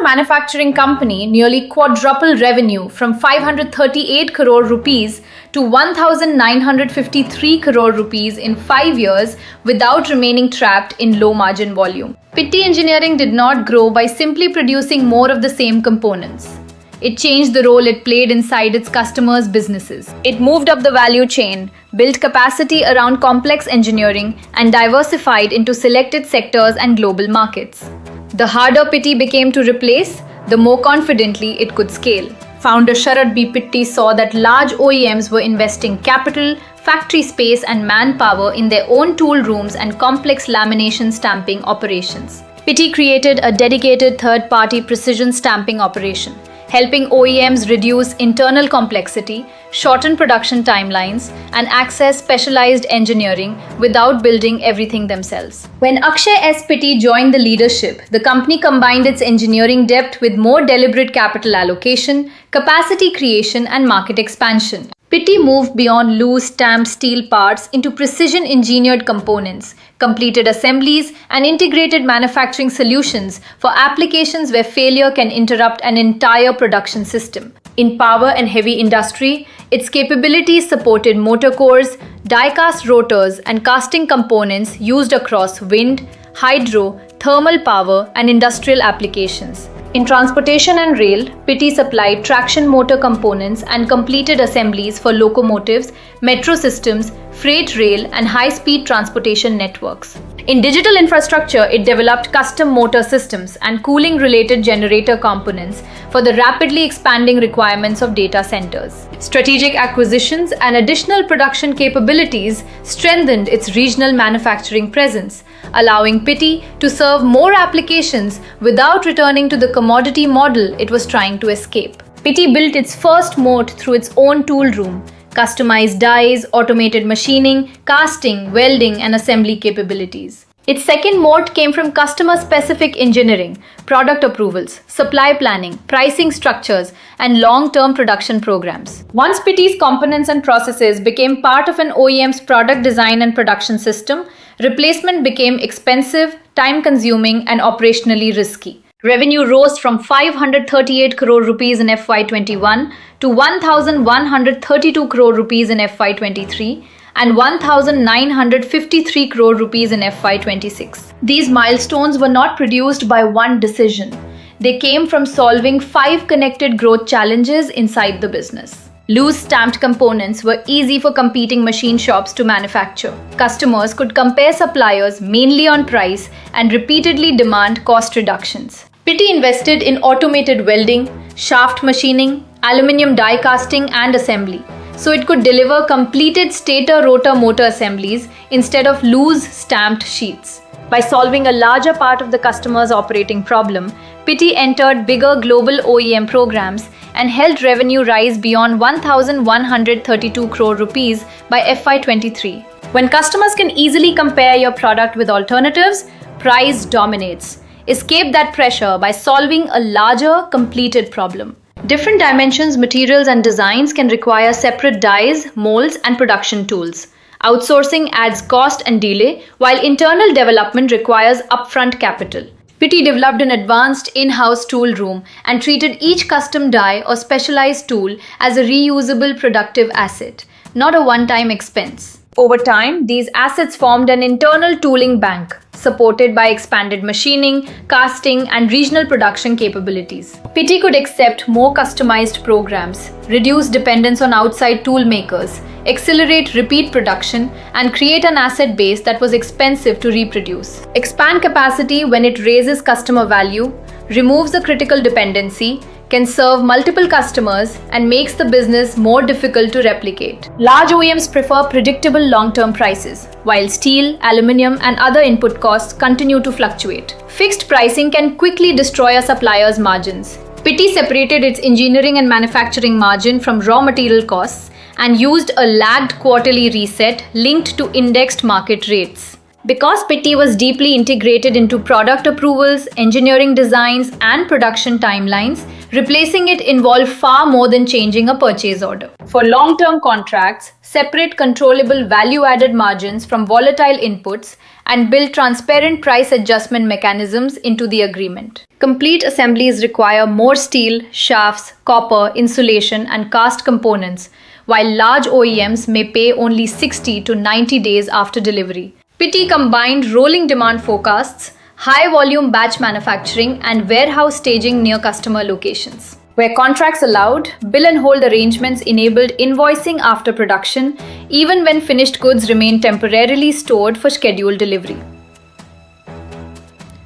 a manufacturing company, nearly quadrupled revenue from 538 crore rupees to 1,953 crore rupees in 5 years without remaining trapped in low-margin volume. Pitti Engineering did not grow by simply producing more of the same components. It changed the role it played inside its customers' businesses. It moved up the value chain, built capacity around complex engineering, and diversified into selected sectors and global markets. The harder Pitti became to replace, the more confidently it could scale. Founder Sharad B. Pitti saw that large OEMs were investing capital, factory space, and manpower in their own tool rooms and complex lamination stamping operations. Pitti created a dedicated third-party precision stamping operation, helping OEMs reduce internal complexity, shorten production timelines, and access specialized engineering without building everything themselves. When Akshay S. Pitti joined the leadership, the company combined its engineering depth with more deliberate capital allocation, capacity creation, and market expansion. Pitti moved beyond loose stamped steel parts into precision-engineered components, completed assemblies, and integrated manufacturing solutions for applications where failure can interrupt an entire production system. In power and heavy industry, its capabilities supported motor cores, die-cast rotors, and casting components used across wind, hydro, thermal power, and industrial applications. In transportation and rail, Pitti supplied traction motor components and completed assemblies for locomotives, metro systems, freight rail, and high-speed transportation networks. In digital infrastructure, it developed custom motor systems and cooling-related generator components for the rapidly expanding requirements of data centers. Strategic acquisitions and additional production capabilities strengthened its regional manufacturing presence, allowing Pitti to serve more applications without returning to the commodity model it was trying to escape. Pitti built its first moat through its own tool room, customized dies, automated machining, casting, welding, and assembly capabilities. Its second moat came from customer-specific engineering, product approvals, supply planning, pricing structures, and long-term production programs. Once Pitti's components and processes became part of an OEM's product design and production system, replacement became expensive, time-consuming, and operationally risky. Revenue rose from 538 crore rupees in FY21 to 1,132 crore rupees in FY23 and 1,953 crore rupees in FY26. These milestones were not produced by one decision. They came from solving 5 connected growth challenges inside the business. Loose stamped components were easy for competing machine shops to manufacture. Customers could compare suppliers mainly on price and repeatedly demand cost reductions. Pitti invested in automated welding, shaft machining, aluminum die casting, and assembly, so it could deliver completed stator-rotor motor assemblies instead of loose stamped sheets. By solving a larger part of the customer's operating problem, Pitti entered bigger global OEM programs and helped revenue rise beyond 1,132 crore rupees by FY23. When customers can easily compare your product with alternatives, price dominates. Escape that pressure by solving a larger, completed problem. Different dimensions, materials, and designs can require separate dies, molds, and production tools. Outsourcing adds cost and delay, while internal development requires upfront capital. Pitti developed an advanced in-house tool room and treated each custom die or specialized tool as a reusable productive asset, not a one-time expense. Over time, these assets formed an internal tooling bank, supported by expanded machining, casting, and regional production capabilities. Pitti could accept more customized programs, reduce dependence on outside tool makers, accelerate repeat production, and create an asset base that was expensive to reproduce. Expand capacity when it raises customer value, removes the critical dependency, can serve multiple customers, and makes the business more difficult to replicate. Large OEMs prefer predictable long-term prices, while steel, aluminum, and other input costs continue to fluctuate. Fixed pricing can quickly destroy a supplier's margins. Pitti separated its engineering and manufacturing margin from raw material costs and used a lagged quarterly reset linked to indexed market rates. Because Pitti was deeply integrated into product approvals, engineering designs, and production timelines, Replacing it involved far more than changing a purchase order. For long-term contracts, separate controllable value-added margins from volatile inputs and build transparent price adjustment mechanisms into the agreement. Complete assemblies require more steel, shafts, copper, insulation, and cast components, while large OEMs may pay only 60 to 90 days after delivery. PITI combined rolling demand forecasts, high-volume batch manufacturing, and warehouse staging near customer locations. Where contracts allowed, bill and hold arrangements enabled invoicing after production, even when finished goods remained temporarily stored for scheduled delivery.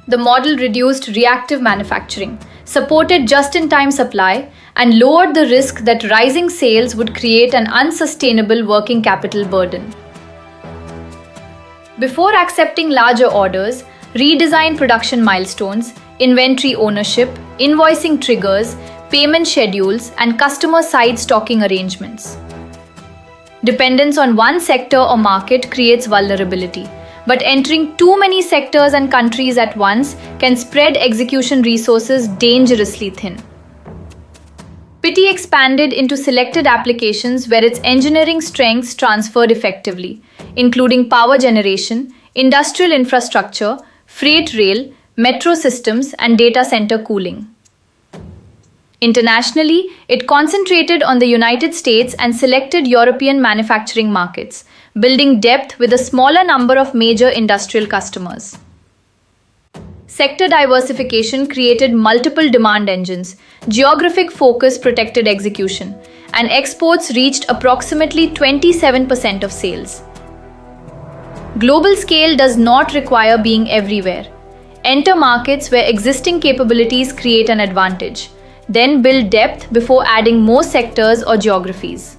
The model reduced reactive manufacturing, supported just-in-time supply, and lowered the risk that rising sales would create an unsustainable working capital burden. Before accepting larger orders, redesign production milestones, inventory ownership, invoicing triggers, payment schedules, and customer-side stocking arrangements. Dependence on one sector or market creates vulnerability, but entering too many sectors and countries at once can spread execution resources dangerously thin. PITI expanded into selected applications where its engineering strengths transferred effectively, including power generation, industrial infrastructure, freight rail, metro systems, and data center cooling. Internationally, it concentrated on the United States and selected European manufacturing markets, building depth with a smaller number of major industrial customers. Sector diversification created multiple demand engines, geographic focus protected execution, and exports reached approximately 27% of sales. Global scale does not require being everywhere. Enter markets where existing capabilities create an advantage. Then build depth before adding more sectors or geographies.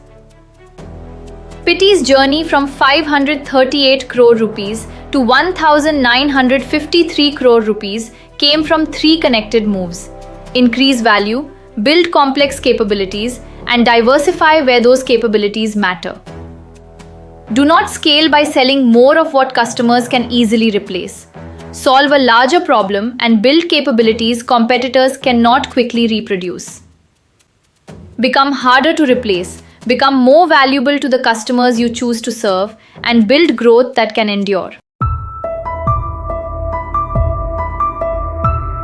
PITI's journey from 538 crore rupees to 1,953 crore rupees came from three connected moves: increase value, build complex capabilities, and diversify where those capabilities matter. Do not scale by selling more of what customers can easily replace. Solve a larger problem and build capabilities competitors cannot quickly reproduce. Become harder to replace, become more valuable to the customers you choose to serve, and build growth that can endure.